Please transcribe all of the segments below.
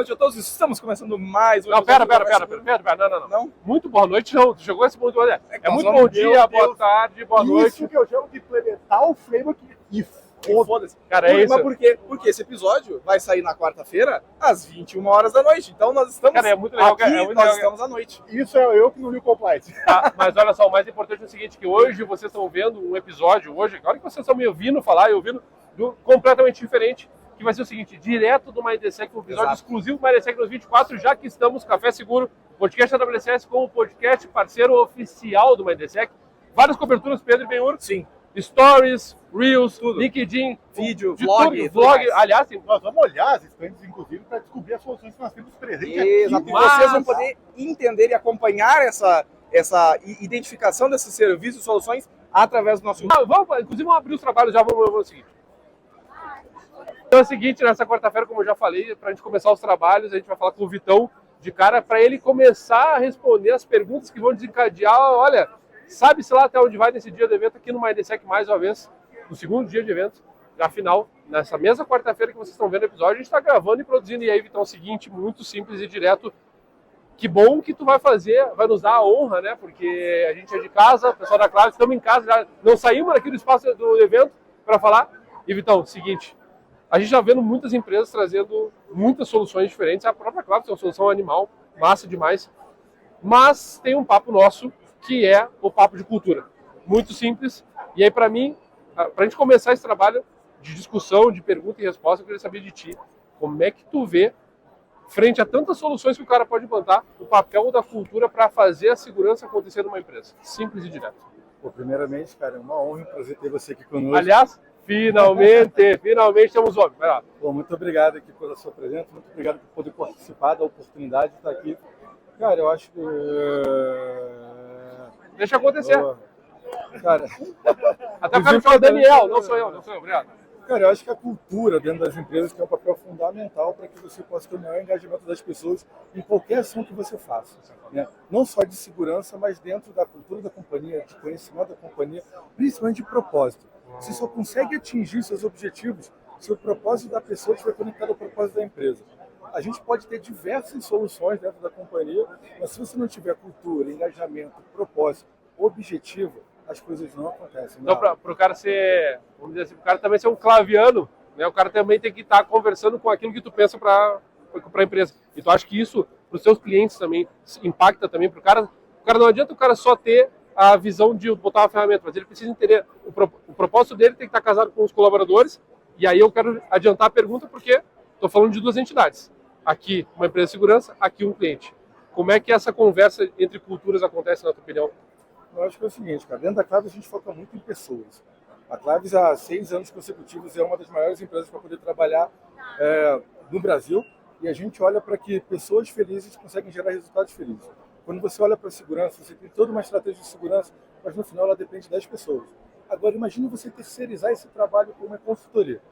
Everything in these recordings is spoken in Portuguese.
noite a todos. Estamos começando mais um Não, pera, não. Muito boa noite, não. Tu chegou esse ponto. É muito bom dia, boa tarde, boa noite. Isso que eu chamo de implementar o framework e foda-se. Cara, é isso. Mas por quê? Porque esse episódio vai sair na quarta-feira, às 21 horas da noite. Então nós estamos Cara, é muito legal, aqui, é muito nós legal. estamos à noite. Isso é eu que não li o compliance. Tá, mas olha só, o mais importante é o seguinte, que hoje vocês estão vendo um episódio, agora que vocês estão me ouvindo falar e ouvindo completamente diferente, que vai ser o seguinte, direto do MindSec, um episódio exclusivo do MindSec nos 24, já que estamos Café Seguro, podcast da WCS como podcast parceiro oficial do MindSec. Várias coberturas, Pedro e Benhur. Sim. Stories, Reels, Tudo. LinkedIn, Vídeo, de vlog, tudo, vlog. Aliás, tem Nós vamos olhar as stands, inclusive, para descobrir as soluções que nós temos presentes Exato. aqui. E vocês vão poder entender e acompanhar essa identificação desses serviços e soluções através do nosso... Inclusive, vamos abrir os trabalhos já, vamos o seguinte. Então é o seguinte, nessa quarta-feira, como eu já falei, para a gente começar os trabalhos, a gente vai falar com o Vitão de cara, para ele começar a responder as perguntas que vão desencadear, olha, sabe-se lá até onde vai nesse dia do evento aqui no MindSec mais uma vez, no segundo dia de evento, afinal, nessa mesma quarta-feira que vocês estão vendo o episódio, a gente está gravando e produzindo, e aí, Vitão, é o seguinte, muito simples e direto, que bom que tu vai fazer, vai nos dar a honra, né, porque a gente é de casa, o pessoal da classe, estamos em casa, já não saímos daqui do espaço do evento para falar, e Vitão, seguinte, a gente já vendo muitas empresas trazendo muitas soluções diferentes. A própria Claves é uma solução animal, massa demais. Mas tem um papo nosso, que é o papo de cultura. Muito simples. E aí, para mim, para a gente começar esse trabalho de discussão, de pergunta e resposta, eu queria saber de ti. Como é que tu vê, frente a tantas soluções que o cara pode implantar, o papel da cultura para fazer a segurança acontecer numa empresa? Simples e direto. Pô, primeiramente, cara, é uma honra e um prazer ter você aqui conosco. Aliás, finalmente temos homem. Vai lá. Pô, muito obrigado aqui pela sua presença, muito obrigado por poder participar da oportunidade de estar aqui. Cara, eu acho que... Deixa acontecer. Cara... Até o cara fala Daniel, não sou eu, obrigado. Cara, eu acho que a cultura dentro das empresas tem um papel fundamental para que você possa ter o maior engajamento das pessoas em qualquer ação que você faça. Né? Não só de segurança, mas dentro da cultura da companhia, de conhecimento da companhia, principalmente de propósito. Você só consegue atingir seus objetivos se o propósito da pessoa estiver conectado ao propósito da empresa. A gente pode ter diversas soluções dentro da companhia, mas se você não tiver cultura, engajamento, propósito, objetivo, as coisas não acontecem. Então, para o cara ser, vamos dizer assim, o cara também ser um claviano, né? O cara também tem que estar conversando com aquilo que tu pensa para a empresa. E tu acha que isso, para os seus clientes também, impacta também para o cara? O cara não adianta o cara só ter a visão de botar uma ferramenta, mas ele precisa entender o propósito dele tem que estar casado com os colaboradores. E aí eu quero adiantar a pergunta porque estou falando de duas entidades. Aqui uma empresa de segurança, aqui um cliente. Como é que essa conversa entre culturas acontece, na tua opinião? Eu acho que é o seguinte, cara, dentro da Claves a gente foca muito em pessoas. A Claves, há 6 anos consecutivos, é uma das maiores empresas para poder trabalhar no Brasil, e a gente olha para que pessoas felizes conseguem gerar resultados felizes. Quando você olha para a segurança, você tem toda uma estratégia de segurança, mas no final ela depende das pessoas. Agora, imagine você terceirizar esse trabalho com uma consultoria.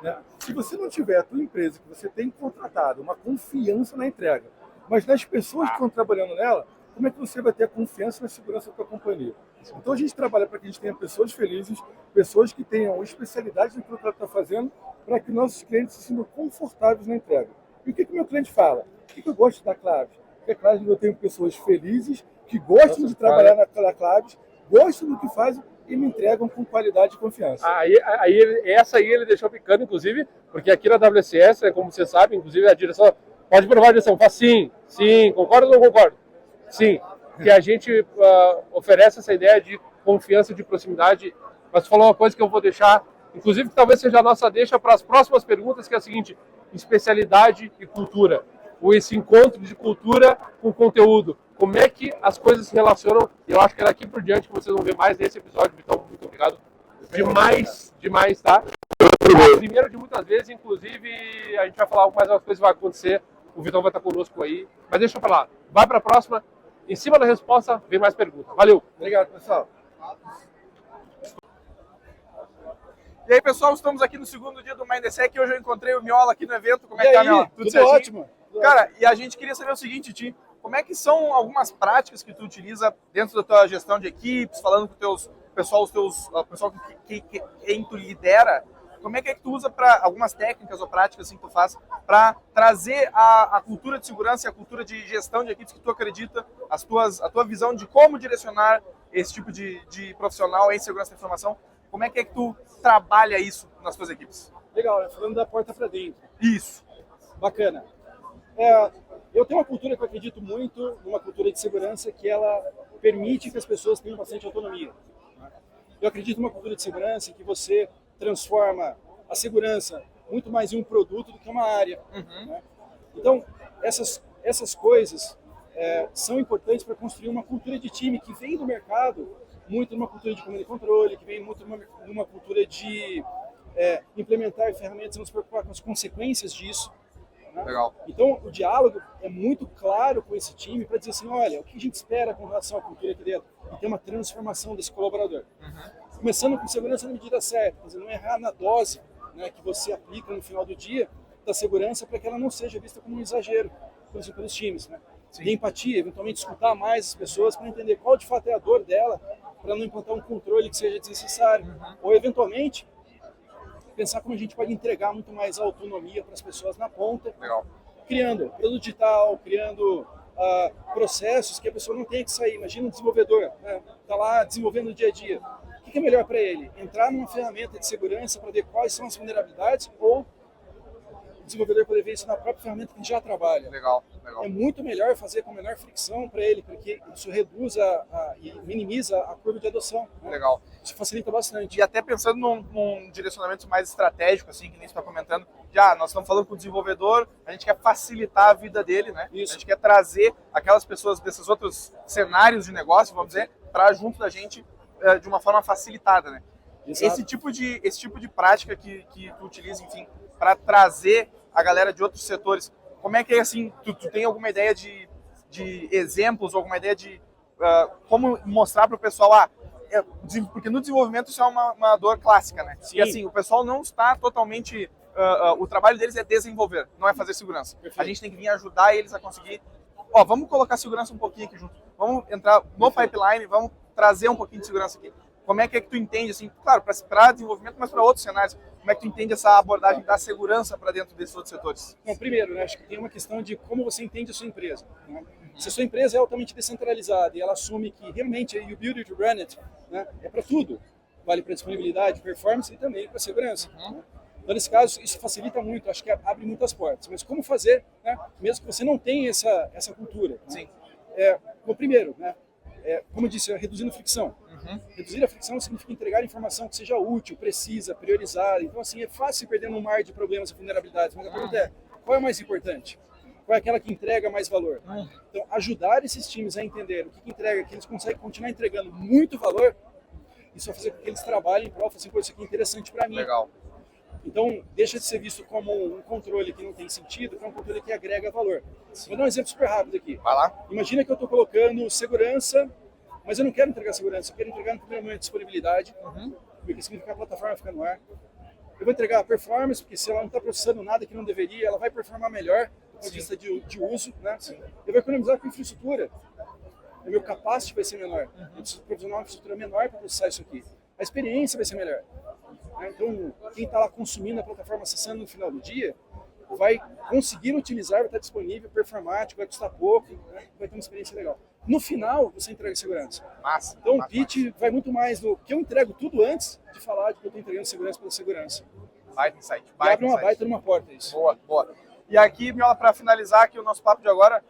Né? Se você não tiver a tua empresa, que você tem contratado, uma confiança na entrega, mas nas pessoas que estão trabalhando nela, como é que você vai ter a confiança na segurança da tua companhia? Então a gente trabalha para que a gente tenha pessoas felizes, pessoas que tenham especialidade naquilo que ela está fazendo, para que nossos clientes se sintam confortáveis na entrega. E o que o meu cliente fala? O que eu gosto da Claves? Porque a Claves eu tenho pessoas felizes, que gostam de trabalhar naquela Claves, gostam do que fazem e me entregam com qualidade e confiança. Essa aí ele deixou picando, inclusive, porque aqui na WCS, né, como você sabe, inclusive a direção, pode provar a direção, fala sim, concordo ou não concordo? Sim, que a gente oferece essa ideia de confiança, de proximidade, mas tu falou uma coisa que eu vou deixar, inclusive que talvez seja a nossa deixa para as próximas perguntas, que é a seguinte, especialidade e cultura, ou esse encontro de cultura com conteúdo, como é que as coisas se relacionam, eu acho que é daqui por diante que vocês vão ver mais nesse episódio, então muito obrigado, demais, tá? Primeiro de muitas vezes, inclusive, a gente vai falar mais umas coisas que vai acontecer, o Vitão vai estar conosco aí, mas deixa pra lá, vai para a próxima. Em cima da resposta, vem mais perguntas. Valeu! Obrigado, pessoal. E aí, pessoal, estamos aqui no segundo dia do MindSec e hoje eu encontrei o Miola aqui no evento. Como é que E tá, aí? Miola? Tudo ótimo. Cara, e a gente queria saber o seguinte, Ti, como é que são algumas práticas que tu utiliza dentro da tua gestão de equipes, falando com o pessoal que quem tu lidera, como é que tu usa para algumas técnicas ou práticas assim, que tu faz para trazer a cultura de segurança e a cultura de gestão de equipes que tu acredita, a tua visão de como direcionar esse tipo de profissional em segurança da informação? Como é que tu trabalha isso nas tuas equipes? Legal, né? Falando da porta para dentro. Isso. Bacana. Eu tenho uma cultura que eu acredito muito, uma cultura de segurança, que ela permite que as pessoas tenham bastante autonomia. Eu acredito numa cultura de segurança em que você transforma a segurança muito mais em um produto do que uma área. Né? Então, essas coisas são importantes para construir uma cultura de time que vem do mercado, muito numa cultura de comando e controle, que vem muito numa cultura de implementar ferramentas e não se preocupar com as consequências disso. Né? Legal. Então, o diálogo é muito claro com esse time para dizer assim, olha, o que a gente espera com relação à cultura aqui dentro? E ter uma transformação desse colaborador. Começando com segurança na medida certa, quer dizer, não errar na dose, né, que você aplica no final do dia da segurança para que ela não seja vista como um exagero pelos times. Né? E empatia, eventualmente escutar mais as pessoas para entender qual de fato é a dor dela, para não implantar um controle que seja desnecessário. Ou, eventualmente, pensar como a gente pode entregar muito mais autonomia para as pessoas na ponta, criando produto digital, criando processos que a pessoa não tenha que sair. Imagina um desenvolvedor, né, tá lá desenvolvendo no dia a dia. O que é melhor para ele? Entrar numa ferramenta de segurança para ver quais são as vulnerabilidades ou o desenvolvedor poder ver isso na própria ferramenta que já trabalha? Legal. É muito melhor fazer com menor fricção para ele, porque isso reduz e minimiza a curva de adoção. Né? Legal. Isso facilita bastante. E até pensando num direcionamento mais estratégico, assim, que nem você está comentando, nós estamos falando com o desenvolvedor, a gente quer facilitar a vida dele, né? Isso. A gente quer trazer aquelas pessoas desses outros cenários de negócio, vamos dizer, para junto da gente de uma forma facilitada, né? Esse tipo de prática que tu utiliza, enfim, para trazer a galera de outros setores, como é que é assim, tu tem alguma ideia de exemplos, alguma ideia de como mostrar para o pessoal, porque no desenvolvimento isso é uma dor clássica, né? Sim. E assim, o pessoal não está totalmente, o trabalho deles é desenvolver, não é fazer segurança. Perfeito. A gente tem que vir ajudar eles a conseguir, vamos colocar segurança um pouquinho aqui junto, vamos entrar no pipeline, vamos trazer um pouquinho de segurança aqui. Como é que tu entende, assim, claro, para desenvolvimento, mas para outros cenários, como é que tu entende essa abordagem da segurança para dentro desses outros setores? Bom, primeiro, né, acho que tem uma questão de como você entende a sua empresa. Né? Se a sua empresa é altamente descentralizada e ela assume que realmente you build it, you run it, né, é para tudo, vale para disponibilidade, performance e também para segurança. Né? Então, nesse caso, isso facilita muito, acho que abre muitas portas. Mas como fazer, né, mesmo que você não tenha essa cultura? Né? Sim. Bom, primeiro, né, como eu disse, reduzindo fricção. Reduzir a fricção significa entregar informação que seja útil, precisa, priorizada. Então, assim, é fácil perder num mar de problemas e vulnerabilidades, mas a pergunta é, qual é o mais importante? Qual é aquela que entrega mais valor? Então, ajudar esses times a entender o que entrega, que eles conseguem continuar entregando muito valor, isso vai fazer com que eles trabalhem em prol, assim, isso aqui é interessante para mim. Legal. Então, deixa de ser visto como um controle que não tem sentido, que é um controle que agrega valor. Vou dar um exemplo super rápido aqui. Vai lá. Imagina que eu estou colocando segurança, mas eu não quero entregar segurança, eu quero entregar no primeiro momento disponibilidade, porque significa que a plataforma fica no ar. Eu vou entregar a performance, porque se ela não está processando nada que não deveria, ela vai performar melhor do ponto de vista de uso. Né? Eu vou economizar com infraestrutura. O meu capacity vai ser menor. Eu preciso provisionar uma infraestrutura menor para processar isso aqui. A experiência vai ser melhor. Né? Então, quem está lá consumindo a plataforma, acessando no final do dia, vai conseguir utilizar, vai estar disponível, performático, vai custar pouco, né? Vai ter uma experiência legal. No final, você entrega segurança. Massa. Então, o pitch vai muito mais do que eu entrego tudo antes de falar de que eu estou entregando segurança pela segurança. Baita insight. E abre uma baita numa porta isso. Boa. E aqui, Miola, para finalizar aqui o nosso papo de agora,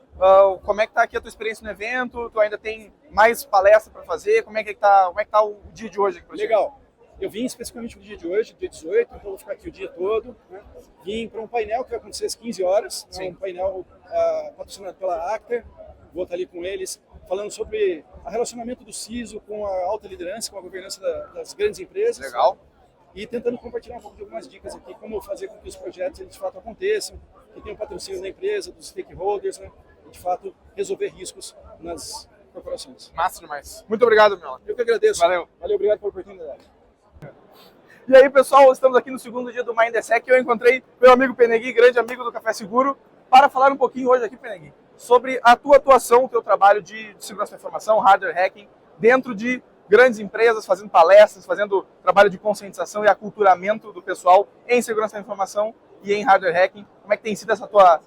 como é que tá aqui a tua experiência no evento? Tu ainda tem mais palestra para fazer? Como é que tá o dia de hoje aqui pra ti? Legal. Eu vim especificamente no dia de hoje, dia 18, então eu vou ficar aqui o dia todo. Né? Vim para um painel que vai acontecer às 15 horas, né? Um painel patrocinado pela Acter. Vou estar ali com eles, falando sobre o relacionamento do CISO com a alta liderança, com a governança das grandes empresas. Legal. E tentando compartilhar um pouco de algumas dicas aqui, como fazer com que os projetos eles, de fato aconteçam, que tenham patrocínio da empresa, dos stakeholders, né? E de fato resolver riscos nas corporações. Massa demais. Muito obrigado, Miola. Eu que agradeço. Valeu. Obrigado pela oportunidade. E aí, pessoal, estamos aqui no segundo dia do MindSec e eu encontrei meu amigo Penegui, grande amigo do Café Seguro, para falar um pouquinho hoje aqui, Penegui, sobre a tua atuação, o teu trabalho de segurança da informação, hardware hacking, dentro de grandes empresas fazendo palestras, fazendo trabalho de conscientização e aculturamento do pessoal em segurança da informação e em hardware hacking. Como é que tem sido essa tua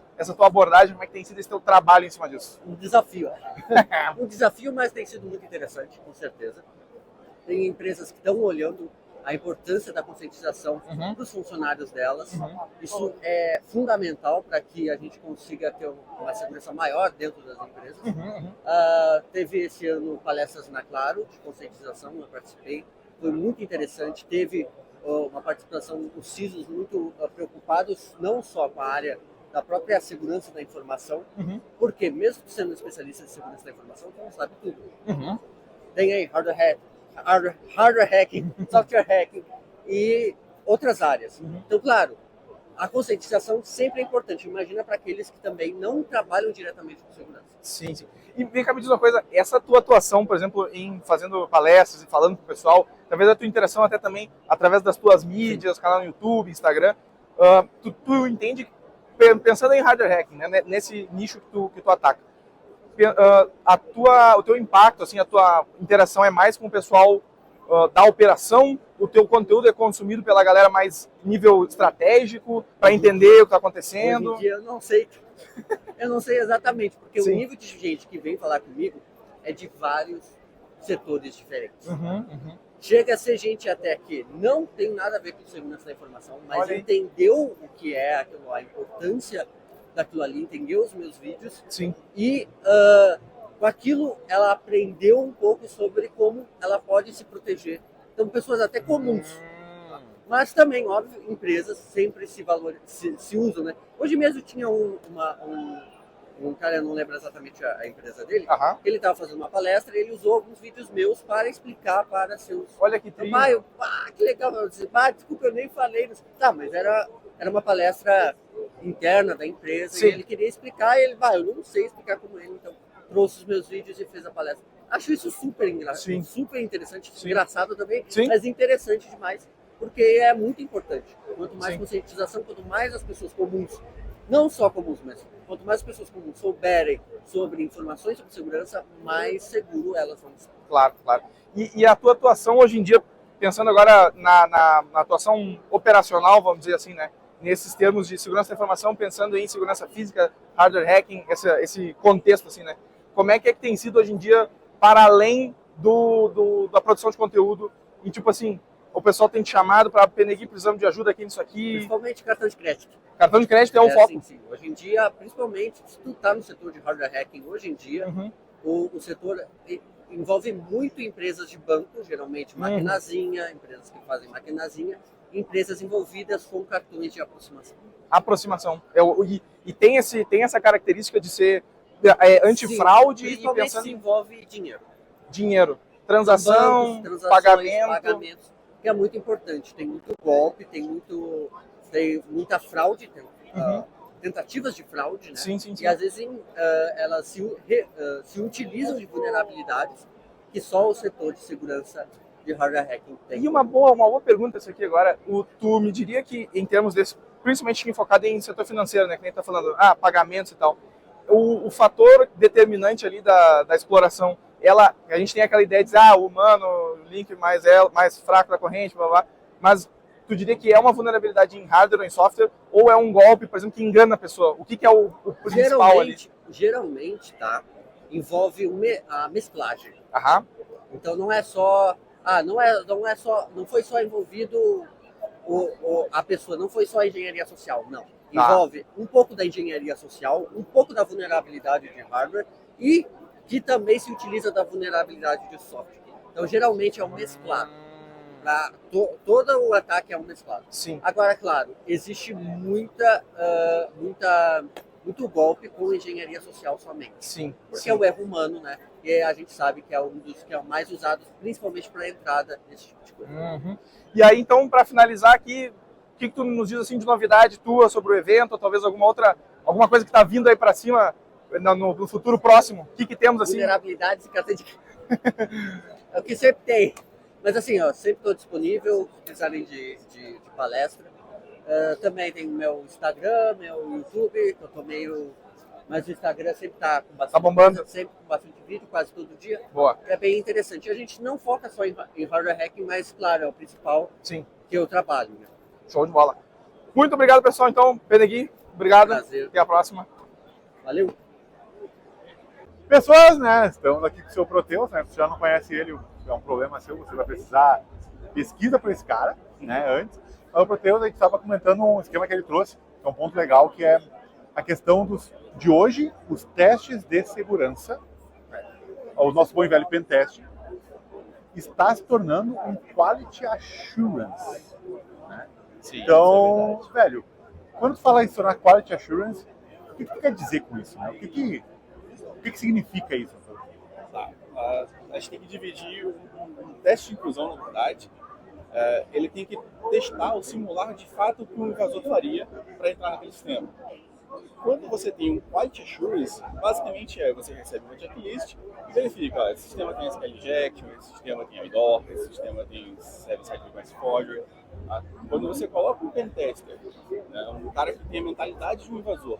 abordagem? Como é que tem sido esse teu trabalho em cima disso? Um desafio. Um desafio, mas tem sido muito interessante, com certeza. Tem empresas que estão olhando a importância da conscientização para os funcionários delas. Isso é fundamental para que a gente consiga ter uma segurança maior dentro das empresas. Teve esse ano palestras na Claro, de conscientização, eu participei. Foi muito interessante. Teve uma participação dos CISOs muito preocupados, não só com a área da própria segurança da informação, porque mesmo sendo especialista em segurança da informação, tu não sabe tudo. Tem aí hardware hacking, software hacking e outras áreas. Então, claro, a conscientização sempre é importante. Imagina para aqueles que também não trabalham diretamente com segurança. Sim, sim. E vem cá, me diz uma coisa, essa tua atuação, por exemplo, em fazendo palestras e falando com o pessoal, talvez a tua interação até também através das tuas mídias, canal no YouTube, Instagram, tu entende, pensando em hardware hacking, né, nesse nicho que tu ataca, o teu impacto, assim, a tua interação é mais com o pessoal da operação? O teu conteúdo é consumido pela galera mais nível estratégico, para entender o que está acontecendo? Hoje em dia eu não sei. Eu não sei exatamente, porque Sim. o nível de gente que vem falar comigo é de vários setores diferentes. Chega a ser gente até que não tem nada a ver com segurança da informação, mas Olha aí. entendeu o que é aquilo, a importância daquilo ali, entendeu os meus vídeos. Sim. E com aquilo ela aprendeu um pouco sobre como ela pode se proteger. Então, pessoas até comuns. Mas também, óbvio, empresas sempre se usam, né? Hoje mesmo tinha um cara, eu não lembro exatamente a empresa dele, ele estava fazendo uma palestra e ele usou alguns vídeos meus para explicar para seus... Olha que triste. Que legal. Eu disse, desculpa, eu nem falei. Tá, mas era uma palestra interna da empresa. Sim. E ele queria explicar e ele, eu não sei explicar como ele, então trouxe os meus vídeos e fez a palestra. Acho isso super engraçado, Sim. super interessante, Sim. engraçado também, Sim. mas interessante demais, porque é muito importante. Quanto mais Sim. conscientização, quanto mais as pessoas comuns, não só comuns, mas quanto mais as pessoas comuns souberem sobre informações sobre segurança, mais seguro elas vão estar. Claro, claro. E a tua atuação hoje em dia, pensando agora na atuação operacional, vamos dizer assim, né? Nesses termos de segurança da informação, pensando em segurança física, hardware hacking, esse contexto, assim, né? Como é que tem sido hoje em dia, para além da produção de conteúdo, e tipo assim, o pessoal tem te chamado para Penegui, precisamos de ajuda aqui nisso aqui. Principalmente cartão de crédito. Cartão de crédito é um foco. Sim. Hoje em dia, principalmente, se tu tá no setor de hardware hacking, hoje em dia, o setor envolve muito empresas de banco, geralmente maquinazinha, empresas que fazem maquinazinha, empresas envolvidas com cartões de aproximação. E tem essa característica de ser antifraude e pensando se envolve dinheiro, transação, bancos, pagamentos, que é muito importante. Tem muito golpe, tem muita fraude, tentativas de fraude, né? Sim. E às vezes elas se utilizam de vulnerabilidades que só o setor de segurança de hardware hacking tem. E uma boa pergunta essa aqui agora. Tu me diria que, em termos desse, principalmente focado em setor financeiro, né? Que nem tá falando, pagamentos e tal. O fator determinante ali da exploração, a gente tem aquela ideia de dizer, o humano, o link mais fraco da corrente, blá, blá, mas tu diria que é uma vulnerabilidade em hardware ou em software, ou é um golpe, por exemplo, que engana a pessoa? O que é o principal ali? Geralmente, tá? Envolve a mesclagem. Então não é só... não foi só envolvido a pessoa, não foi só a engenharia social, não. Envolve um pouco da engenharia social, um pouco da vulnerabilidade de hardware e que também se utiliza da vulnerabilidade de software. Então, geralmente é um mesclado. Todo o ataque é um mesclado. Sim. Agora, claro, existe muito golpe com engenharia social somente. Sim. Porque é o erro humano, né? E a gente sabe que é um dos que é mais usados, principalmente para a entrada nesse tipo de coisa. E aí, então, para finalizar aqui, o que tu nos diz assim de novidade tua sobre o evento, ou talvez alguma coisa que está vindo aí para cima no futuro próximo? O que temos assim? Vulnerabilidades e cartão de é o que sempre tem. Mas assim, sempre estou disponível, se precisarem de palestra. Também tem meu Instagram, meu YouTube, que eu estou meio mas o Instagram sempre está com bastante, Tá bombando. sempre com bastante vídeo, quase todo dia. Boa. É bem interessante. A gente não foca só em hardware hacking, mas, claro, é o principal Sim. que eu trabalho. Né? Show de bola. Muito obrigado, pessoal. Então, Benegui, obrigado. Prazer. Até a próxima. Valeu! Pessoas, né? Estamos aqui com o seu Proteus, né? Se você já não conhece ele, é um problema seu, você vai precisar pesquisa por esse cara, né? Antes. Mas o Proteus, a gente estava comentando um esquema que ele trouxe, que é um ponto legal, que é a questão de hoje, os testes de segurança, o nosso bom e velho pen test, está se tornando um quality assurance. Né? Sim, Então, isso é verdade. velho, quando tu fala em se tornar quality assurance, o que tu quer dizer com isso? Né? O que significa isso? Tá. A gente tem que dividir um teste de inclusão, na verdade. Ele tem que testar ou simular de fato o que o invasor faria para entrar naquele sistema. Quando você tem um Quality Assurance, basicamente você recebe uma checklist e verifica, esse sistema tem SQL Injection, esse sistema tem IDOR, esse sistema tem Server-Side Request Forgery. Tá? Quando você coloca um pentester, né, um cara que tem a mentalidade de um invasor,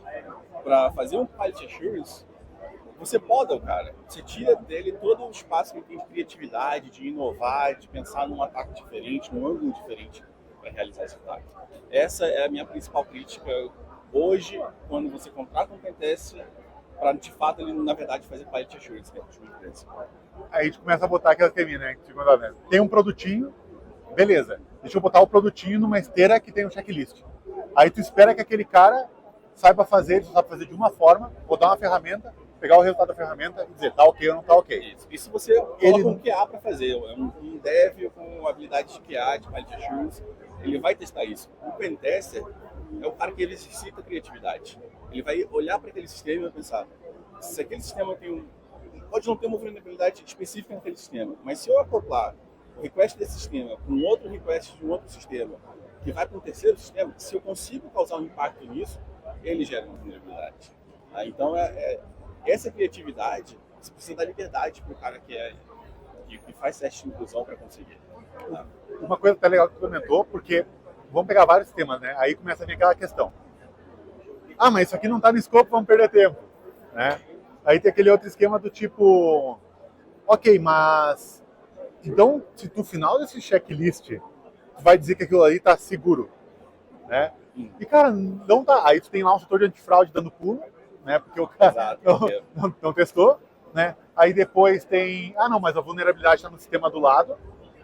para fazer um Quality Assurance, você poda o cara, você tira dele todo o espaço que ele tem de criatividade, de inovar, de pensar num ataque diferente, num ângulo diferente para realizar esse ataque. Essa é a minha principal crítica hoje, quando você contrata um pentest, para de fato ele, na verdade, fazer quality assurance dentro de uma empresa. Aí a gente começa a botar aquela termina, né? Tem um produtinho, beleza, deixa eu botar o produtinho numa esteira que tem um checklist. Aí tu espera que aquele cara saiba fazer, ele só sabe fazer de uma forma, botar uma ferramenta, pegar o resultado da ferramenta e dizer tá ok ou não tá ok. Isso. E se você coloca um QA para fazer, um dev com habilidade de QA, de quality assurance, ele vai testar isso. O pentester é o cara que ele exercita a criatividade. Ele vai olhar para aquele sistema e vai pensar, se aquele sistema pode não ter uma vulnerabilidade específica naquele sistema, mas se eu acoplar o request desse sistema com outro request de um outro sistema, que vai para um terceiro sistema, se eu consigo causar um impacto nisso, ele gera uma vulnerabilidade. Então, essa criatividade, você precisa dar liberdade para o cara que faz teste de inclusão para conseguir. Tá? Uma coisa até legal que tu comentou, porque vamos pegar vários temas, né? Aí começa a vir aquela questão. Ah, mas isso aqui não está no escopo, vamos perder tempo. Né? Aí tem aquele outro esquema do tipo, ok, mas então se no final desse checklist tu vai dizer que aquilo ali está seguro, né? E cara, não tá. Aí tu tem lá um setor de antifraude dando pulo, né? Porque o cara não testou, né? Aí depois tem, não, mas a vulnerabilidade está no sistema do lado.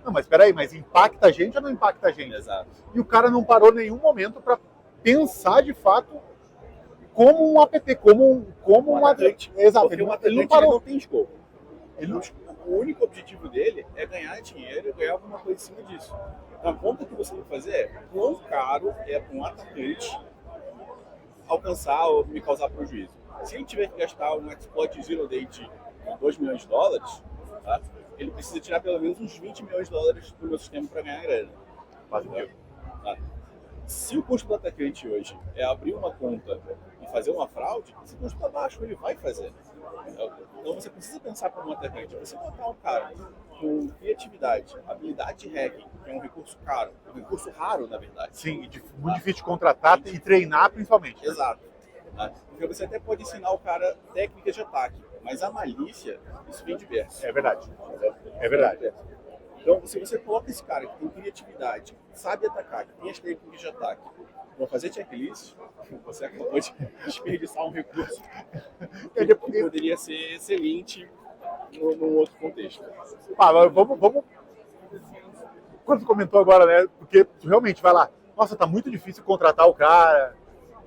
Não, mas espera aí, mas impacta a gente ou não impacta a gente? Exato. E o cara não parou nenhum momento para pensar de fato como um APT, como um atacante. Exato. Porque Ele não parou. Ele não tem escopo. O único objetivo dele é ganhar dinheiro e ganhar alguma coisa em cima disso. Então, a conta que você tem que fazer é quão caro é para um atacante alcançar ou me causar prejuízo. Se ele tiver que gastar um exploit zero day de $2 milhões, tá? Ele precisa tirar pelo menos uns $20 milhões do meu sistema para ganhar grana. Tá? Se o custo do atacante hoje é abrir uma conta e fazer uma fraude, esse custo está baixo, ele vai fazer. Então você precisa pensar como um atacante. Você botar um cara com criatividade, habilidade de hacking, que é um recurso caro, um recurso raro, na verdade. Sim, muito difícil de contratar e treinar principalmente. Né? Exato. Tá? Porque você até pode ensinar o cara técnicas de ataque, mas a malícia, isso vem de berço. É verdade. É verdade. Então, se você coloca esse cara que tem criatividade, que sabe atacar, que tem as técnicas de ataque, para fazer checklist, você acabou de desperdiçar um recurso que poderia ser excelente num outro contexto. Vamos. Quando tu comentou agora, né? Porque tu realmente vai lá, nossa, tá muito difícil contratar o cara,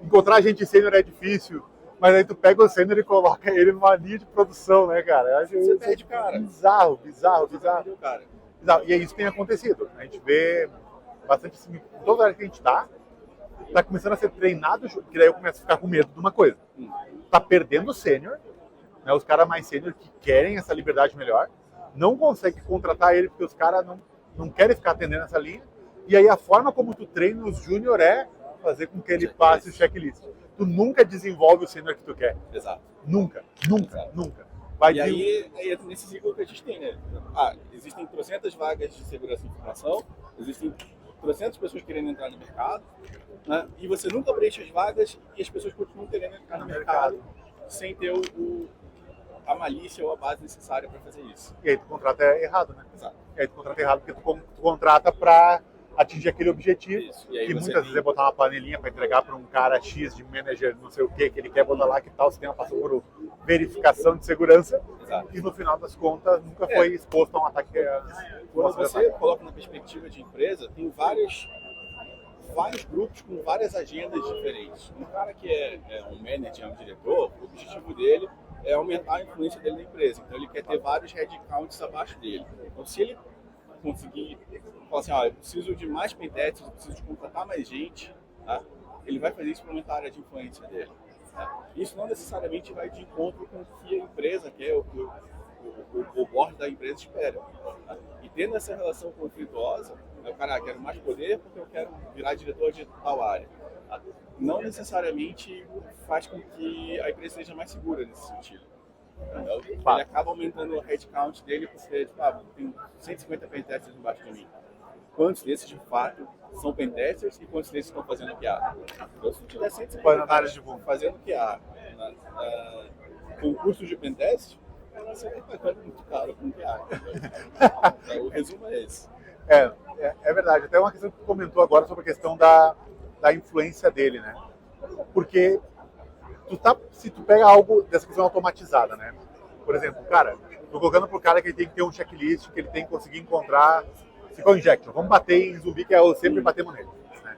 encontrar gente sênior é difícil, mas aí tu pega o sênior e coloca ele numa linha de produção, né, cara? Você perde, cara. Bizarro. Perdeu, cara. E isso tem acontecido. A gente vê bastante assim, em todas as áreas que a gente tá começando a ser treinado, que daí eu começo a ficar com medo de uma coisa. Tá perdendo o sênior, né, os caras mais sênior que querem essa liberdade melhor, não conseguem contratar ele porque os caras não querem ficar atendendo essa linha, e aí a forma como tu treina os júnior é fazer com que ele passe o checklist. Tu nunca desenvolve o sênior que tu quer. Exato. Nunca. Aí é nesse ciclo que a gente tem, né? Existem 300 vagas de segurança de informação, existem 300 pessoas querendo entrar no mercado, né? E você nunca preenche as vagas e as pessoas continuam querendo entrar no mercado. sem ter a malícia ou a base necessária para fazer isso. E aí tu contrata errado, né? Exato. E aí tu contrata errado porque tu contrata para atingir aquele objetivo, Isso. E aí que você muitas vezes é botar uma panelinha para entregar para um cara X de manager, não sei o que ele quer botar lá, que tal, o sistema passou por verificação de segurança, Exato. e no final das contas nunca foi exposto a um ataque. Quando você coloca na perspectiva de empresa, tem vários grupos com várias agendas diferentes. Um cara que é um manager, um diretor, o objetivo dele é aumentar a influência dele na empresa. Então ele quer ter vários headcounts abaixo dele. Então se ele conseguir falar assim, eu preciso de mais pentestes, eu preciso de contratar mais gente, tá? Ele vai fazer isso para aumentar a área de influência dele. Tá? Isso não necessariamente vai de encontro com o que a empresa quer, o que o board da empresa espera. Tá? E tendo essa relação conflituosa, o cara, quero mais poder porque eu quero virar diretor de tal área. Tá? Não necessariamente faz com que a empresa seja mais segura nesse sentido. Ele acaba aumentando o headcount dele porque tem 150 pentesters embaixo de mim. Quantos desses, de fato, são pentesters e quantos desses estão fazendo QA? Então, se tiver 150 caras fazendo QA com cursos de pentest, você vai pagando muito caro com QA. O resumo é esse. É verdade. Até uma questão que tu comentou agora sobre a questão da influência dele, né? Porque se tu pega algo dessa questão automatizada, né? Por exemplo, cara, tô colocando pro cara que ele tem que ter um checklist, que ele tem que conseguir encontrar SQL Injection. Vamos bater em zumbi, que é sempre batemos nele. Né?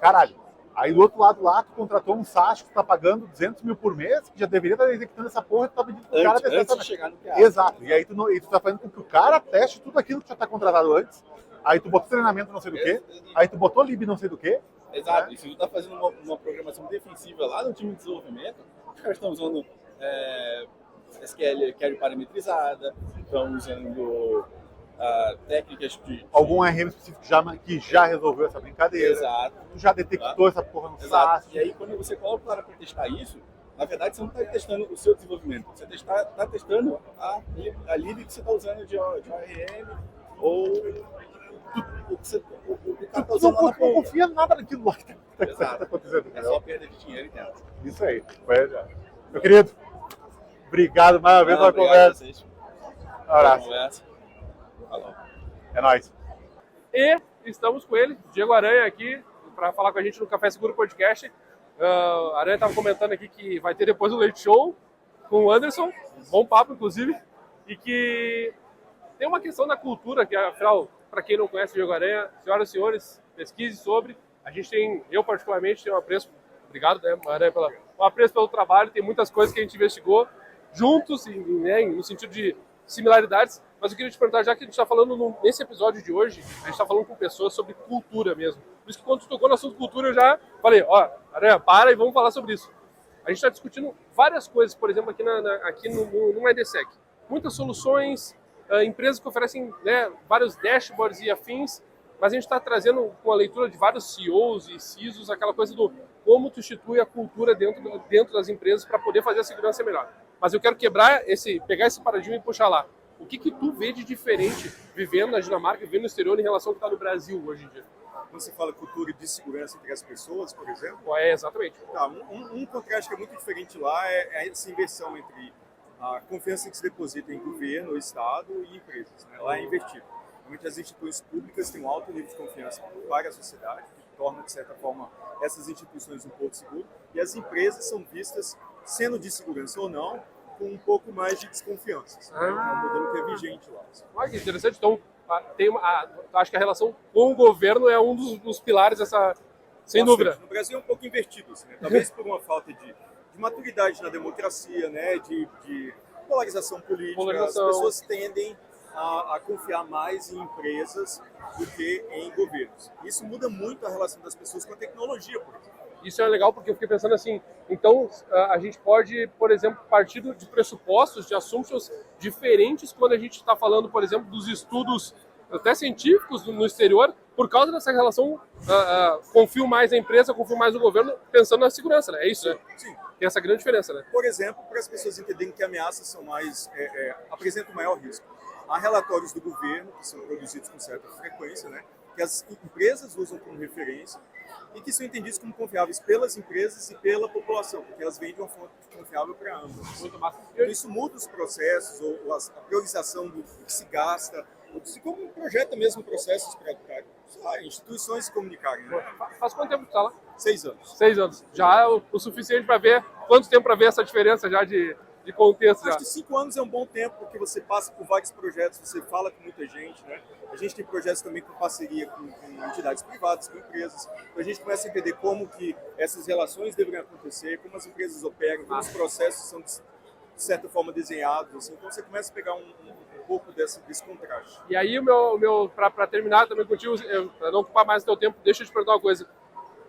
Caralho. Aí do outro lado lá, tu contratou um SaaS que tu tá pagando 200 mil por mês, que já deveria estar executando essa porra, tu tá pedindo pro cara testar antes de chegar no QA. Exato. E aí tu tá fazendo com que o cara teste tudo aquilo que já tá contratado antes. Aí tu botou treinamento não sei do que, aí tu botou lib não sei do que. Exato. E se tu tá fazendo uma programação defensiva lá no time de desenvolvimento, os caras estão usando SQL query parametrizada, estão usando técnicas de... Algum RM específico que já resolveu essa brincadeira. Exato. Tu já detectou essa porra no Exato. SaaS. E aí quando você coloca o cara para testar isso, na verdade você não está testando o seu desenvolvimento, você está testando a lib que você está usando de ORM ou o cara está usando lá na ponta. Não confia nada naquilo lá que está acontecendo. É só perda de dinheiro e tempo. Isso aí. Meu querido, obrigado mais uma vez pela conversa. Um abraço. É nóis. E estamos com ele, Diego Aranha, aqui, para falar com a gente no Café Seguro Podcast. A Aranha estava comentando aqui que vai ter depois o Leite Show com o Anderson, bom papo, inclusive, e que tem uma questão da cultura, que afinal, para quem não conhece o Diego Aranha, senhoras e senhores, pesquise sobre. A gente tem, eu particularmente, tenho um apreço, obrigado, né, Aranha, um apreço pelo trabalho, tem muitas coisas que a gente investigou juntos, no sentido de similaridades, mas eu queria te perguntar, já que a gente está falando nesse episódio de hoje, a gente está falando com pessoas sobre cultura mesmo. Por isso que quando tu tocou no assunto cultura, eu já falei, Aranha, para e vamos falar sobre isso. A gente está discutindo várias coisas, por exemplo, aqui no IDSEC. Muitas soluções, empresas que oferecem, né, vários dashboards e afins, mas a gente está trazendo com a leitura de vários CEOs e CISOs aquela coisa do como tu institui a cultura dentro das empresas para poder fazer a segurança melhor. Mas eu quero pegar esse paradigma e puxar lá. O que tu vê de diferente vivendo na Dinamarca, vivendo no exterior, em relação ao que está no Brasil hoje em dia? Quando você fala cultura de segurança entre as pessoas, por exemplo? Exatamente. Tá, um contraste que é muito diferente lá é essa inversão entre a confiança que se deposita em governo, Estado e empresas. Né? Lá é invertido. Realmente as instituições públicas têm um alto nível de confiança para a sociedade, que torna, de certa forma, essas instituições um pouco seguras, e as empresas são vistas, sendo de segurança ou não, com um pouco mais de desconfiança. É um modelo que é vigente lá. Olha que interessante. Então, acho que a relação com o governo é um dos pilares dessa, sem dúvida. No Brasil é um pouco invertido, assim, né? Talvez por uma falta de maturidade na democracia, né? de polarização política. As pessoas tendem a confiar mais em empresas do que em governos. Isso muda muito a relação das pessoas com a tecnologia, por exemplo. Isso é legal porque eu fiquei pensando assim, então a gente pode, por exemplo, partir de pressupostos, de assumptions diferentes quando a gente está falando, por exemplo, dos estudos até científicos no exterior, por causa dessa relação, confio mais na empresa, confio mais no governo, pensando na segurança, né? É isso, né? Sim. Tem essa grande diferença, né? Por exemplo, para as pessoas entenderem que ameaças são apresentam maior risco. Há relatórios do governo, que são produzidos com certa frequência, né? Que as empresas usam como referência, e que são entendidos como confiáveis pelas empresas e pela população, porque elas vendem uma fonte confiável para ambas. Muito massa. Então, isso muda os processos, ou a priorização do que se gasta, ou se como projeta mesmo processos para instituições se comunicarem. Né? Faz quanto tempo que tu tá lá? 6 anos. 6 anos. Já é o suficiente para ver quanto tempo para ver essa diferença já de contexto. Já. Acho que 5 anos é um bom tempo, porque você passa por vários projetos, você fala com muita gente, né? A gente tem projetos também com parceria com entidades privadas, com empresas. Então a gente começa a entender como que essas relações deveriam acontecer, como as empresas operam, como os processos são, de certa forma, desenhados. Assim. Então você começa a pegar um pouco desse contraste. E aí, para terminar também contigo, para não ocupar mais o teu tempo, deixa eu te perguntar uma coisa.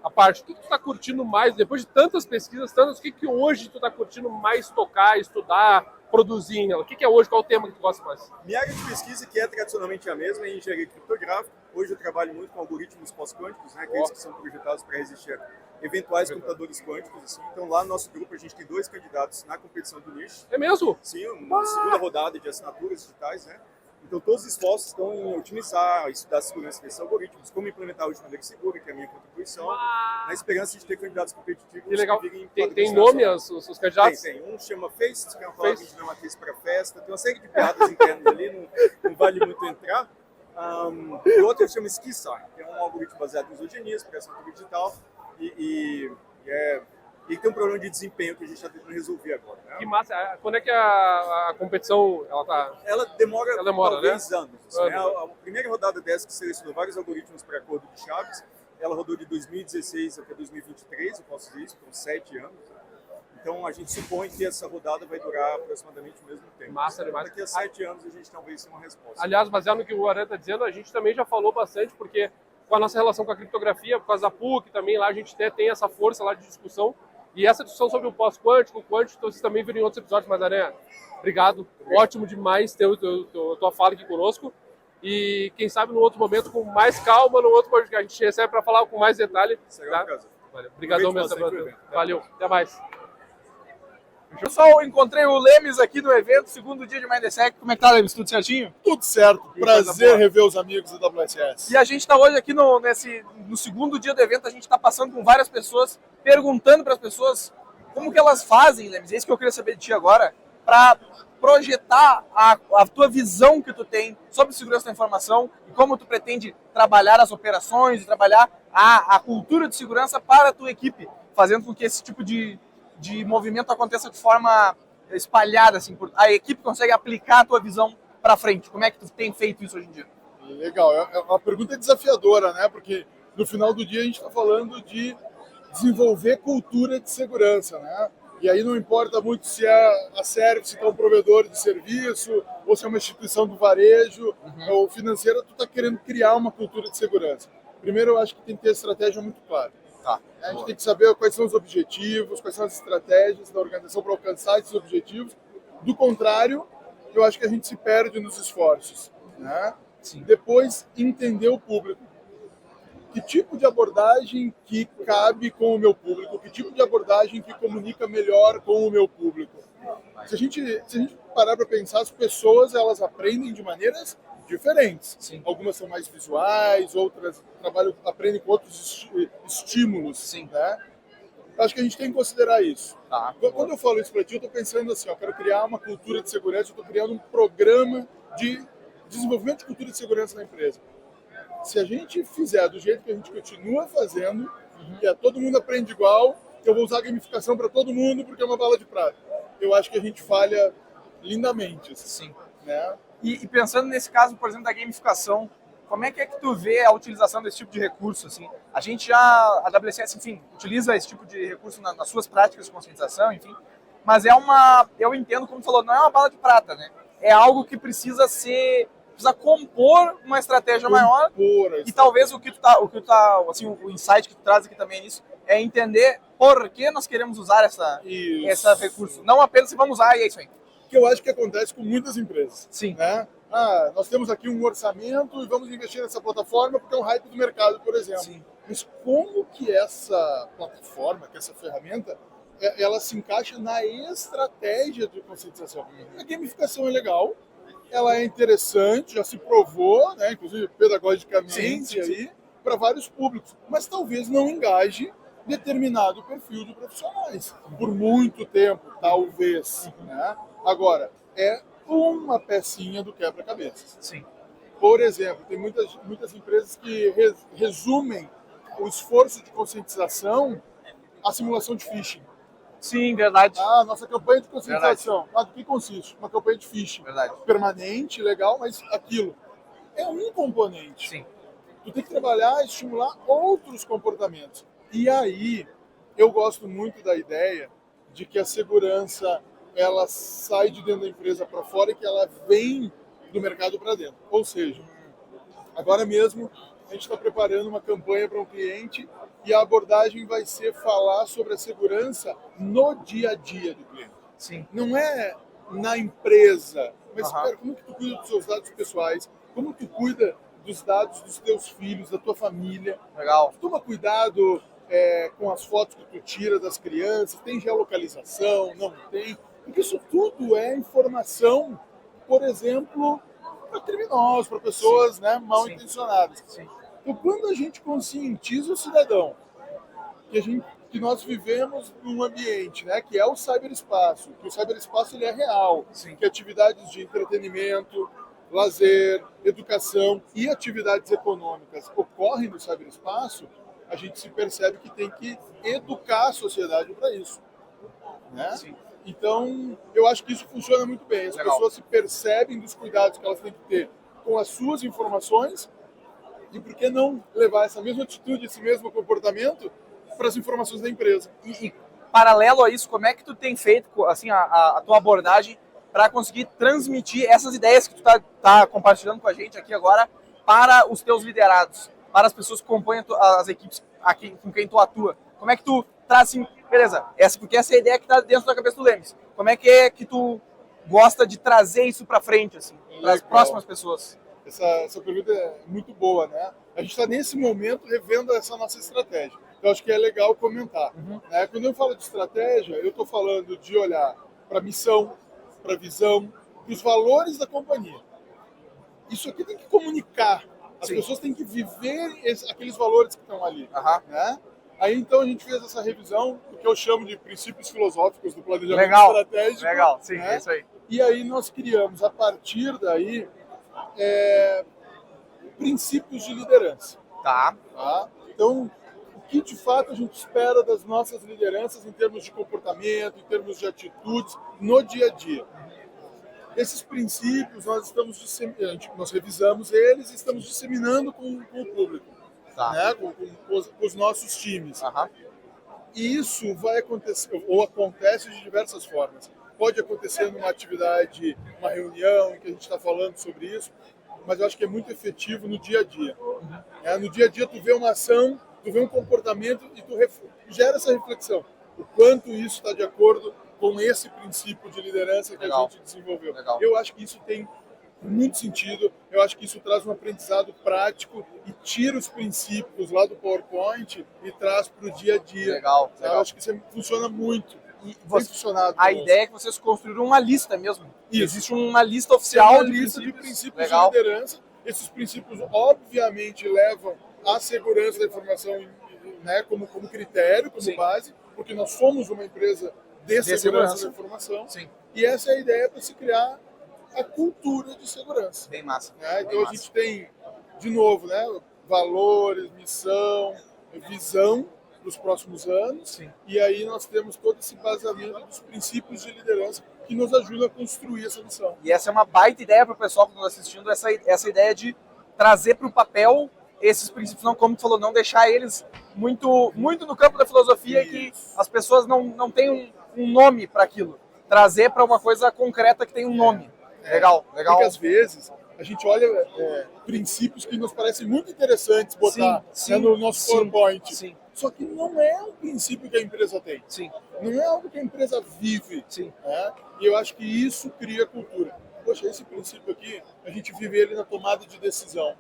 A parte, o que tu tá curtindo mais, depois de tantas pesquisas, o que hoje tu tá curtindo mais tocar, estudar, produzir nela? O que é hoje, qual é o tema que tu gosta mais? Minha área de pesquisa, que é tradicionalmente a mesma, é engenharia criptográfica. Hoje eu trabalho muito com algoritmos pós-quânticos, né, aqueles que são projetados para resistir a eventuais computadores quânticos. Assim. Então lá no nosso grupo a gente tem 2 candidatos na competição do nicho. É mesmo? Sim, uma segunda rodada de assinaturas digitais, né? Então, todos os esforços estão em otimizar, estudar a segurança desses algoritmos, como implementar o de maneira segura, que é a minha contribuição, na esperança de ter candidatos competitivos. Que legal. Que virem Tem nome os candidatos? Tem. Um chama Face, que é uma palavra dinamarquesa para festa. Tem uma série de piadas internas ali, não vale muito entrar. E outro chama SkiSign, que é um algoritmo baseado em isogenias, para assinatura digital. E tem um problema de desempenho que a gente está tentando resolver agora. Né? Que massa. Quando é que a competição Ela demora talvez né? anos. Assim, né? A primeira rodada dessa, que selecionou vários algoritmos para acordo de chaves, ela rodou de 2016 até 2023, eu posso dizer isso, por 7 anos. Então a gente supõe que essa rodada vai durar aproximadamente o mesmo tempo. Massa demais. Daqui a 7 anos a gente talvez tenha uma resposta. Aliás, baseado no que o Aran está dizendo, a gente também já falou bastante, porque com a nossa relação com a criptografia, por causa da PUC também, lá a gente tem essa força lá de discussão. E essa discussão sobre o pós-quântico, o quântico, vocês também viram em outros episódios, mas Aranha, obrigado. Ótimo demais ter tua fala aqui conosco. E quem sabe no outro momento, com mais calma, no outro podcast, a gente recebe para falar com mais detalhe. Será tá? Valeu. Obrigadão mesmo. Valeu, até mais. Pessoal, encontrei o Lemes aqui no evento, segundo dia de Mindsec. Como é que tá, Lemes? Tudo certinho? Tudo certo. Prazer rever os amigos do WSS. E a gente está hoje aqui no segundo dia do evento, a gente está passando com várias pessoas, perguntando para as pessoas como que elas fazem, Lemes. É isso que eu queria saber de ti agora, para projetar a tua visão que tu tem sobre segurança da informação e como tu pretende trabalhar as operações, trabalhar a cultura de segurança para a tua equipe, fazendo com que esse tipo de movimento aconteça de forma espalhada, assim, a equipe consegue aplicar a tua visão para frente. Como é que tu tem feito isso hoje em dia? Legal, é uma pergunta desafiadora, né? Porque no final do dia a gente está falando de desenvolver cultura de segurança, né? E aí não importa muito se é a Service, que é um provedor de serviço, ou se é uma instituição do varejo ou financeira, tu está querendo criar uma cultura de segurança. Primeiro, eu acho que tem que ter estratégia muito clara. Tá. A gente tem que saber quais são os objetivos, quais são as estratégias da organização para alcançar esses objetivos. Do contrário, eu acho que a gente se perde nos esforços, né? Sim. Depois, entender o público. Que tipo de abordagem que cabe com o meu público? Que tipo de abordagem que comunica melhor com o meu público? Se a gente parar para pensar, as pessoas elas aprendem de maneiras diferentes. Sim. Algumas são mais visuais, outras aprendem com outros estímulos. Sim. Né? Acho que a gente tem que considerar isso. Tá. Quando eu falo isso para ti, eu estou pensando assim, eu quero criar uma cultura de segurança, eu estou criando um programa de desenvolvimento de cultura de segurança na empresa. Se a gente fizer do jeito que a gente continua fazendo, que todo mundo aprende igual, eu vou usar gamificação para todo mundo porque é uma bala de prata. Eu acho que a gente falha lindamente. Assim, sim. Né? E pensando nesse caso, por exemplo, da gamificação, como é que tu vê a utilização desse tipo de recurso? Assim? A gente já, a WSS, enfim, utiliza esse tipo de recurso nas suas práticas de conscientização, enfim, mas eu entendo, como tu falou, não é uma bala de prata, né? É algo que precisa compor uma estratégia maior e talvez o o insight que tu traz aqui também nisso é entender por que nós queremos usar essa recurso, não apenas se vamos usar e é isso aí. Que eu acho que acontece com muitas empresas. Sim. Né? Nós temos aqui um orçamento e vamos investir nessa plataforma porque é um hype do mercado, por exemplo. Sim. Mas como que essa plataforma, que essa ferramenta, ela se encaixa na estratégia de conscientização? A gamificação é legal, ela é interessante, já se provou, né, inclusive pedagogicamente, sim. aí, para vários públicos, mas talvez não engaje determinado perfil de profissionais por muito tempo, talvez. Né? Agora, é uma pecinha do quebra-cabeças. Sim. Por exemplo, tem muitas empresas que resumem o esforço de conscientização à simulação de phishing. Sim, verdade. Ah, nossa campanha de conscientização. Ah, do que consiste? Uma campanha de phishing. Verdade. Permanente, legal, mas aquilo é um componente. Sim. Tu tem que trabalhar e estimular outros comportamentos. E aí, eu gosto muito da ideia de que a segurança ela sai de dentro da empresa para fora e que ela vem do mercado para dentro. Ou seja, agora mesmo a gente está preparando uma campanha para um cliente e a abordagem vai ser falar sobre a segurança no dia a dia do cliente. Sim. Não é na empresa, mas cara, como que tu cuida dos seus dados pessoais, como tu cuida dos dados dos teus filhos, da tua família. Legal. Tu toma cuidado com as fotos que tu tira das crianças, tem geolocalização, não tem? Porque isso tudo é informação, por exemplo, para criminosos, para pessoas né, mal intencionadas. Sim. Então, quando a gente conscientiza o cidadão que nós vivemos num ambiente, né, que é o ciberespaço, que o ciberespaço ele é real, que atividades de entretenimento, lazer, educação e atividades econômicas ocorrem no ciberespaço, a gente se percebe que tem que educar a sociedade para isso. Né? Sim. Então, eu acho que isso funciona muito bem. As pessoas se percebem dos cuidados que elas têm que ter com as suas informações e por que não levar essa mesma atitude, esse mesmo comportamento para as informações da empresa. E paralelo a isso, como é que tu tem feito assim, a tua abordagem para conseguir transmitir essas ideias que tu tá compartilhando com a gente aqui agora para os teus liderados, para as pessoas que compõem as equipes aqui com quem tu atua? Como é que tu traz assim, beleza, porque essa é a ideia que está dentro da cabeça do Lemes. Como é que tu gosta de trazer isso para frente, assim, para as próximas pessoas? Essa pergunta é muito boa, né? A gente está nesse momento revendo essa nossa estratégia. Eu acho que é legal comentar. Né? Quando eu falo de estratégia, eu estou falando de olhar para a missão, para a visão, para os valores da companhia. Isso aqui tem que comunicar. As pessoas têm que viver aqueles valores que estão ali. Né? Aí então a gente fez essa revisão, o que eu chamo de princípios filosóficos do planejamento estratégico. Legal, sim, né? É isso aí. E aí nós criamos, a partir daí, princípios de liderança. Tá. Então, o que de fato a gente espera das nossas lideranças em termos de comportamento, em termos de atitudes, no dia a dia. Esses princípios nós revisamos eles e estamos disseminando com o público, né? com os nossos times. E isso vai acontecer, ou acontece de diversas formas. Pode acontecer numa atividade, uma reunião em que a gente está falando sobre isso, mas eu acho que é muito efetivo no dia a dia. No dia a dia tu vê uma ação, tu vê um comportamento e tu gera essa reflexão. O quanto isso está de acordo com esse princípio de liderança que a gente desenvolveu. Eu acho que isso tem muito sentido, eu acho que isso traz um aprendizado prático e tira os princípios lá do PowerPoint e traz para o dia a dia. Legal. Eu acho que isso funciona muito. A ideia é que vocês construíram uma lista mesmo. Isso. Existe uma lista oficial uma lista de princípios de liderança. Esses princípios, obviamente, levam à segurança da informação, né, como critério, como base, porque nós somos uma empresa de segurança da informação. Sim. E essa é a ideia para se criar a cultura de segurança. Bem massa. Né? Então a gente tem, de novo, né, valores, missão, visão para os próximos anos. Sim. E aí nós temos todo esse baseamento dos princípios de liderança que nos ajuda a construir essa missão. E essa é uma baita ideia para o pessoal que está assistindo, essa ideia de trazer para o papel esses princípios, não, como tu falou, não deixar eles muito no campo da filosofia e que as pessoas não têm um nome para aquilo. Trazer para uma coisa concreta que tem um nome. Legal. Porque às vezes a gente olha princípios que nos parecem muito interessantes botar no nosso PowerPoint. Sim. Só que não é um princípio que a empresa tem. Sim. Não é algo que a empresa vive. Sim. Né? E eu acho que isso cria cultura. Poxa, esse princípio aqui, a gente vive ele na tomada de decisão.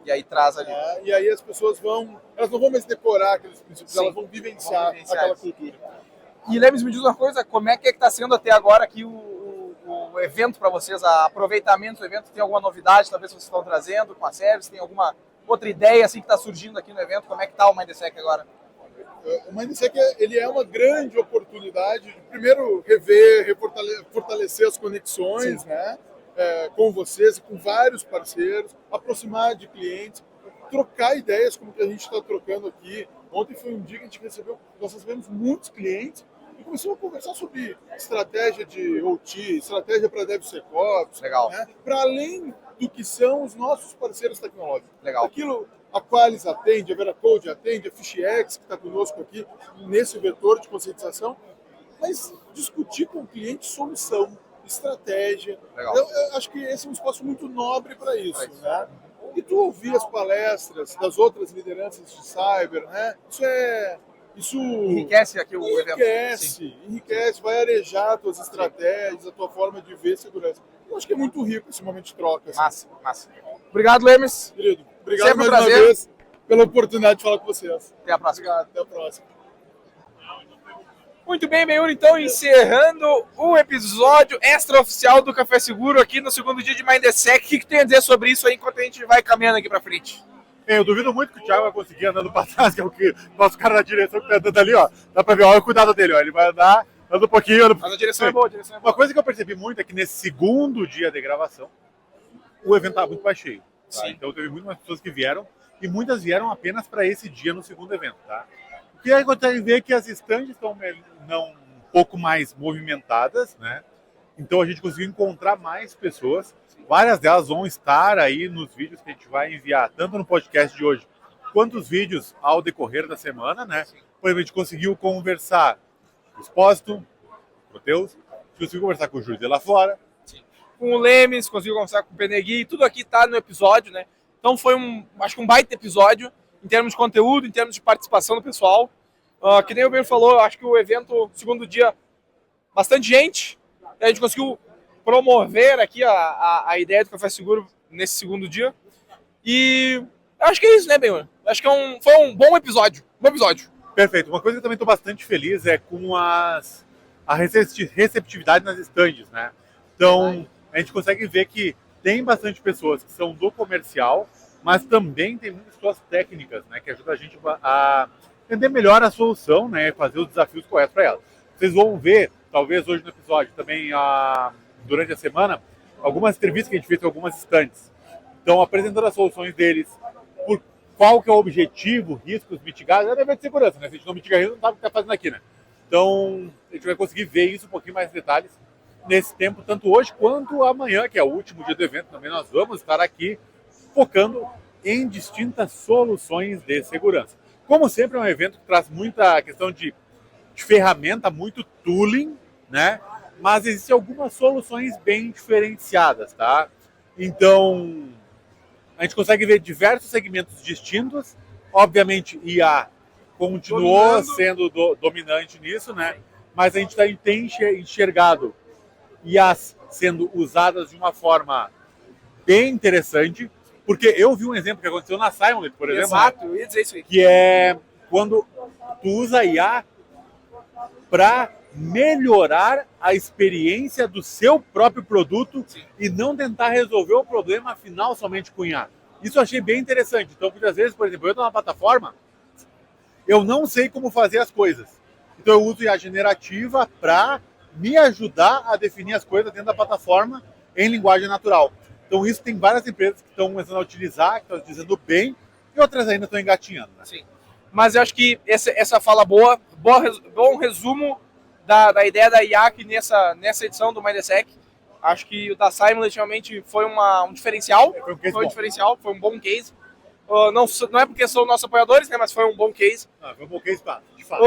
E aí traz ali. E aí as pessoas elas não vão mais decorar aqueles princípios, elas vão vivenciar aquela cultura. E Lemes, me diz uma coisa, como é que está sendo até agora aqui o evento para vocês, o aproveitamento do evento? Tem alguma novidade, talvez vocês estão trazendo com a Service? Tem alguma outra ideia assim que está surgindo aqui no evento? Como é que está o Mindsec agora? O Mindsec ele é uma grande oportunidade de, primeiro, rever, fortalecer as conexões, né, com vocês e com vários parceiros, aproximar de clientes, trocar ideias como que a gente está trocando aqui. Ontem foi um dia que nós recebemos muitos clientes e começamos a conversar sobre estratégia de OT, estratégia para DevSecOps, né, para além do que são os nossos parceiros tecnológicos. Legal. Aquilo a Qualys atende, a Veracode atende, a FishX, que está conosco aqui nesse vetor de conscientização, mas discutir com o cliente solução, estratégia. Eu acho que esse é um espaço muito nobre para isso. Né? E tu ouvir as palestras das outras lideranças de cyber, né? Isso enriquece aqui o evento. Enriquece, vai arejar as tuas estratégias, a tua forma de ver segurança. Eu acho que é muito rico esse momento de troca. Assim. Massa. Obrigado, Lemes. Querido, obrigado sempre mais prazer. uma vez pela oportunidade de falar com vocês. Até a próxima. Obrigado, até a próxima. Muito bem, Benhur, então encerrando o episódio extraoficial do Café Seguro aqui no segundo dia de Mindsec. O que tem a dizer sobre isso aí enquanto a gente vai caminhando aqui pra frente? Eu duvido muito que o Thiago vai conseguir andando pra trás, que é o que nosso cara na direção que tá andando ali, ó. Dá pra ver, olha o cuidado dele, ó. Ele vai andar, anda um pouquinho, Mas a direção é boa, a direção é boa. Uma coisa que eu percebi muito é que nesse segundo dia de gravação, o evento tava muito mais cheio. Tá? Então teve muito mais pessoas que vieram, e muitas vieram apenas para esse dia no segundo evento, tá? O que acontece é ver que as estandes estão um pouco mais movimentadas, né? Então a gente conseguiu encontrar mais pessoas. Várias delas vão estar aí nos vídeos que a gente vai enviar, tanto no podcast de hoje, quanto os vídeos ao decorrer da semana, né? Por exemplo, a gente conseguiu conversar com o Expósito, com o Proteus, a gente conseguiu conversar com o Júlio de lá fora, com o Lemes, conseguiu conversar com o Penegui, tudo aqui tá no episódio, né? Então foi acho que um baita episódio, em termos de conteúdo, em termos de participação do pessoal. Que nem o Ben falou, acho que o evento, segundo dia, bastante gente. A gente conseguiu promover aqui a ideia do Café Seguro nesse segundo dia. E acho que é isso, né, Ben? Acho que foi um bom episódio. Perfeito. Uma coisa que eu também estou bastante feliz é com a receptividade nas estandes, né? Então, a gente consegue ver que tem bastante pessoas que são do comercial, mas também tem muitas pessoas técnicas, né? Que ajudam a gente a entender melhor a solução, né? Fazer os desafios corretos para ela. Vocês vão ver, talvez hoje no episódio, também durante a semana, algumas entrevistas que a gente fez com algumas estandes. Então, apresentando as soluções deles, por qual que é o objetivo, riscos mitigados, é evento de segurança, né? Se a gente não mitiga risco, não sabe o que está fazendo aqui, né? Então, a gente vai conseguir ver isso um pouquinho mais em detalhes nesse tempo, tanto hoje quanto amanhã, que é o último dia do evento. Também nós vamos estar aqui focando em distintas soluções de segurança. Como sempre, é um evento que traz muita questão de ferramenta, muito tooling, né? Mas existem algumas soluções bem diferenciadas, tá? Então, a gente consegue ver diversos segmentos distintos. Obviamente, IA continuou sendo dominante nisso, né? Mas a gente tem enxergado IAs sendo usadas de uma forma bem interessante, porque eu vi um exemplo que aconteceu na Simon, por exemplo. Exato, eu ia dizer isso aí. Que é quando tu usa IA para melhorar a experiência do seu próprio produto. Sim. E não tentar resolver o problema final somente com IA. Isso eu achei bem interessante. Então, muitas vezes, por exemplo, eu estou na plataforma, eu não sei como fazer as coisas. Então, eu uso IA generativa para me ajudar a definir as coisas dentro da plataforma em linguagem natural. Então, isso tem várias empresas que estão começando a utilizar, que estão utilizando bem, e outras ainda estão engatinhando. Né? Sim. Mas eu acho que essa fala bom resumo da ideia da IA aqui nessa edição do Mindsec. Acho que o da Simon definitivamente foi um diferencial. Foi um bom case. Não é porque são nossos apoiadores, né, mas foi um bom case. Foi um bom case, de fato.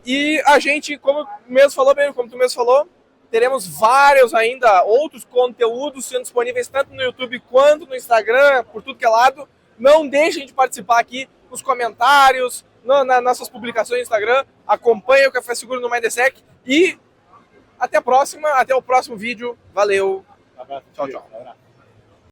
E a gente, como tu mesmo falou, teremos vários ainda outros conteúdos sendo disponíveis tanto no YouTube quanto no Instagram, por tudo que é lado. Não deixem de participar aqui nos comentários, nas nossas publicações no Instagram. Acompanhe o Café Seguro no Mindsec e até a próxima, até o próximo vídeo. Valeu. Abraço, tchau.